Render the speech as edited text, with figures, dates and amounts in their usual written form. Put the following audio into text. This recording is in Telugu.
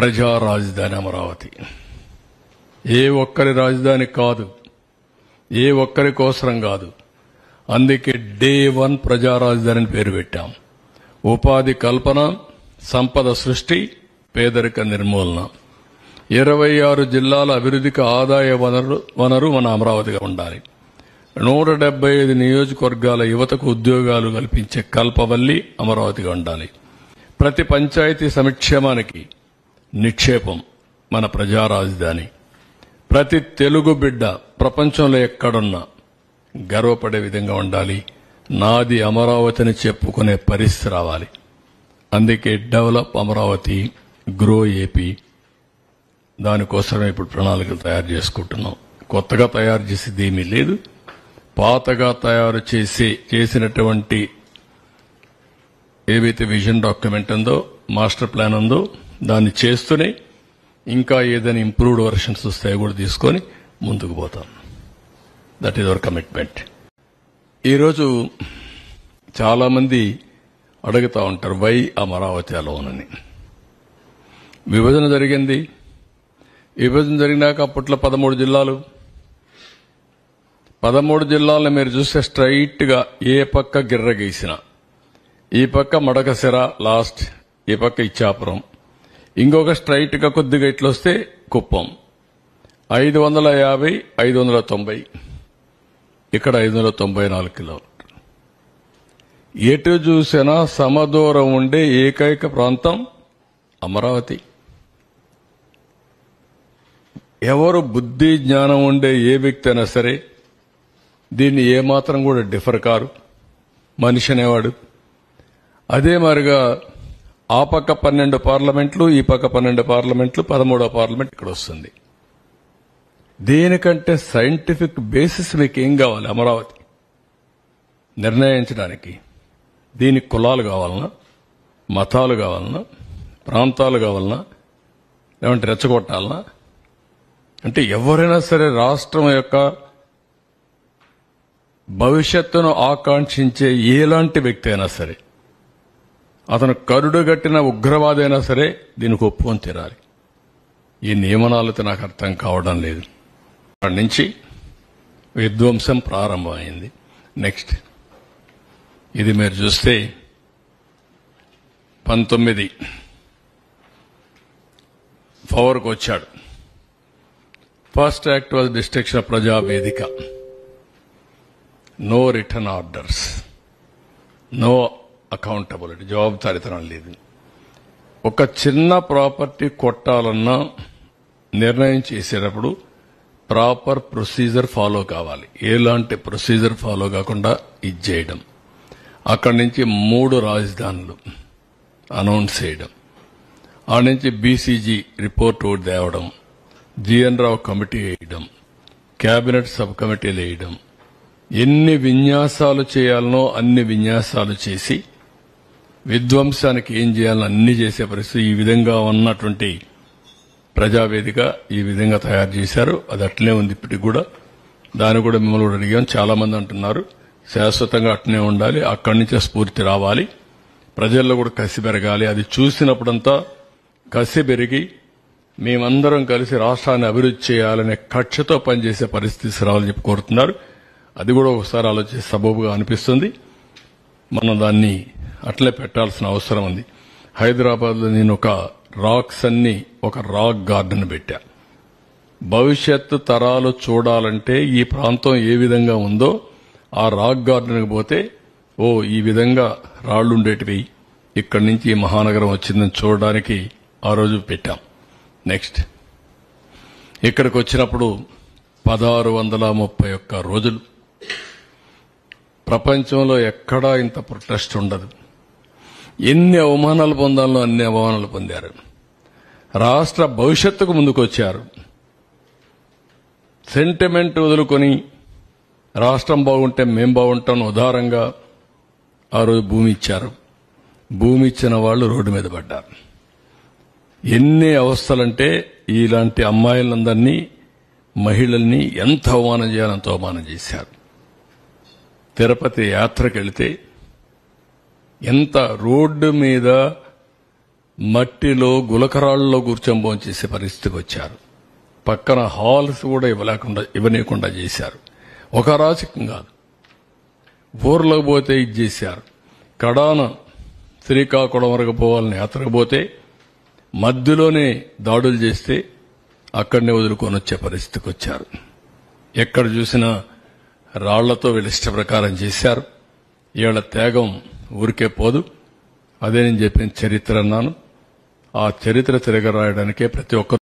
ప్రజా రాజధాని అమరావతి. ఏ ఒక్కరి రాజధాని కాదు, ఏ ఒక్కరి కోసరం కాదు. అందుకే డే 1 ప్రజా రాజధాని పేరు పెట్టాం. ఉపాధి కల్పన, సంపద సృష్టి, పేదరిక నిర్మూలన, 26 జిల్లాల అభివృద్ధికి ఆదాయ వనరు మన అమరావతిగా ఉండాలి. 175 నియోజకవర్గాల యువతకు ఉద్యోగాలు కల్పించే కల్పవల్లి అమరావతిగా ఉండాలి. ప్రతి పంచాయతీ సంక్షేమానికి నిక్షేపం మన ప్రజా రాజధాని. ప్రతి తెలుగు బిడ్డ ప్రపంచంలో ఎక్కడున్నా గర్వపడే విధంగా ఉండాలి. నాది అమరావతిని చెప్పుకునే పరిస్థితి రావాలి. అందుకే డెవలప్ అమరావతి, గ్రో ఏపీ, దానికోసమే ఇప్పుడు ప్రణాళికలు తయారు చేసుకుంటున్నాం. కొత్తగా తయారు చేసేది ఏమీ లేదు. పాతగా తయారు చేసినటువంటి ఏవైతే విజన్ డాక్యుమెంట్ ఉందో, మాస్టర్ ప్లాన్ ఉందో, దాన్ని చేస్తూనే ఇంకా ఏదైనా ఇంప్రూవ్డ్ వర్షన్స్ వస్తాయో కూడా తీసుకొని ముందుకు పోతాం. That is our commitment. ఈరోజు చాలా మంది అడుగుతా ఉంటారు, వై అమరావతి అలోనని. విభజన జరిగింది. విభజన జరిగినాక అప్పట్లో 13 జిల్లాలు. 13 జిల్లాలను మీరు చూస్తే స్ట్రైట్ గా ఏ పక్క గిర్ర గీసిన, ఈ పక్క మడకసిర లాస్ట్, ఈ పక్క ఇచ్చాపురం, ఇంకొక స్ట్రైట్ గా కొద్దిగా ఇట్లొస్తే కుప్పం. 550, 590, ఇక్కడ 594 కిలోమీటర్లు. ఎటు చూసినా సమదూరం ఉండే ఏకైక ప్రాంతం అమరావతి. ఎవరు బుద్ధి జ్ఞానం ఉండే ఏ వ్యక్తి అయినా సరే దీన్ని ఏమాత్రం కూడా డిఫర్ కారు మనిషి అనేవాడు. అదే మరిగా ఆ పక్క 12 పార్లమెంట్లు, ఈ పక్క 12 పార్లమెంట్లు, 13వ పార్లమెంట్ ఇక్కడ వస్తుంది. దేనికంటే సైంటిఫిక్ బేసిస్ మీకు ఏం కావాలి అమరావతి నిర్ణయించడానికి? దీనికి కులాలు కావాలన్నా, మతాలు కావాలన్నా, ప్రాంతాలు కావాలన్నా, లేదంటే రెచ్చగొట్టాలన్నా? అంటే ఎవరైనా సరే రాష్ట్రం యొక్క భవిష్యత్తును ఆకాంక్షించే ఎలాంటి వ్యక్తి అయినా సరే, అతను కరుడుగట్టిన ఉగ్రవాది అయినా సరే దీనికి ఒప్పుకొని తీరాలి. ఈ నియమనాలతో నాకు అర్థం కావడం లేదు. అక్కడి నుంచి విధ్వంసం ప్రారంభమైంది. నెక్స్ట్ ఇది మీరు చూస్తే 19 పవర్కు వచ్చాడు. First act was destruction of Prajavedika. No return orders, no accountability, జవాబుదారీతనం లేదు. ఒక చిన్న ప్రాపర్టీ కొట్టాలన్నా నిర్ణయం చేసేటప్పుడు ప్రాపర్ ప్రొసీజర్ ఫాలో కావాలి. ఎలాంటి ప్రొసీజర్ ఫాలో కాకుండా ఇది చేయడం. అక్కడి నుంచి 3 రాజధానులు అనౌన్స్ చేయడం, ఆ నుంచి బీసీజీ రిపోర్ట్ ఒకటి తేవడం, జీఎన్ రావు కమిటీ వేయడం, కేబినెట్ సబ్ కమిటీలు వేయడం, ఎన్ని విన్యాసాలు చేయాలనో అన్ని విన్యాసాలు చేసి విధ్వంసానికి ఏం చేయాలో అన్ని చేసే పరిస్థితి. ఈ విధంగా ఉన్నటువంటి ప్రజావేదిక ఈ విధంగా తయారు చేశారు. అది అట్లనే ఉంది ఇప్పటికి కూడా. దాన్ని కూడా మిమ్మల్ని కూడా అడిగాం. చాలా మంది అంటున్నారు శాశ్వతంగా అట్లనే ఉండాలి, అక్కడి నుంచే స్ఫూర్తి రావాలి, ప్రజల్లో కూడా కసి పెరగాలి. అది చూసినప్పుడంతా కసి పెరిగి మేమందరం కలిసి రాష్ట్రాన్ని అభివృద్ధి చేయాలనే కక్షతో పనిచేసే పరిస్థితి రావాలని చెప్పి కోరుతున్నారు. అది కూడా ఒకసారి ఆలోచించి సబబుగా అనిపిస్తుంది. మనం దాన్ని అట్లే పెట్టాల్సిన అవసరం ఉంది. హైదరాబాద్లో నేను ఒక రాక్స్ అన్ని ఒక రాక్ గార్డెన్ పెట్టా. భవిష్యత్తు తరాలు చూడాలంటే ఈ ప్రాంతం ఏ విధంగా ఉందో ఆ రాక్ గార్డెన్కి పోతే ఈ విధంగా రాళ్లుండేటివి, ఇక్కడి నుంచి ఈ మహానగరం వచ్చిందని చూడడానికి ఆ రోజు పెట్టాం. నెక్స్ట్ ఇక్కడికి వచ్చినప్పుడు 1631 రోజులు. ప్రపంచంలో ఎక్కడా ఇంత ప్రొటెస్ట్ ఉండదు. ఎన్ని అవమానాలు పొందాలో అన్ని అవమానాలు పొందారు. రాష్ట్ర భవిష్యత్తుకు ముందుకొచ్చారు. సెంటిమెంట్ వదులుకొని రాష్ట్రం బాగుంటే మేం బాగుంటాం ఉదారంగా ఆ రోజు భూమి ఇచ్చారు. భూమి ఇచ్చిన వాళ్ళు రోడ్డు మీద పడ్డారు. ఎన్ని అవస్థలంటే ఇలాంటి అమ్మాయిలందరినీ, మహిళల్ని ఎంత అవమానం చేయాలంత అవమానం చేశారు. తిరుపతి యాత్రకు వెళితే ఎంత రోడ్డు మీద మట్టిలో గులకరాళ్లలో కూర్చొని భోంచేసే పరిస్థితికి వచ్చారు. పక్కన హాల్స్ కూడా ఇవ్వనీయకుండా చేశారు. ఒక అరాచకం కాదు, ఊర్లోకి పోతే ఇది చేశారు. కడాన శ్రీకాకుళం వరకు పోవాలని యాత్రకు పోతే మధ్యలోనే దాడులు చేస్తే అక్కడనే వదులుకొని వచ్చే పరిస్థితికి వచ్చారు. ఎక్కడ చూసినా రాళ్లతో వీళ్ళ ఇష్ట ప్రకారం చేశారు. వీళ్ళ త్యాగం ఊరికే పోదు. అదే నేను చెప్పిన చరిత్ర అన్నాను. ఆ చరిత్ర తిరగరాయడానికే ప్రతి ఒక్కరు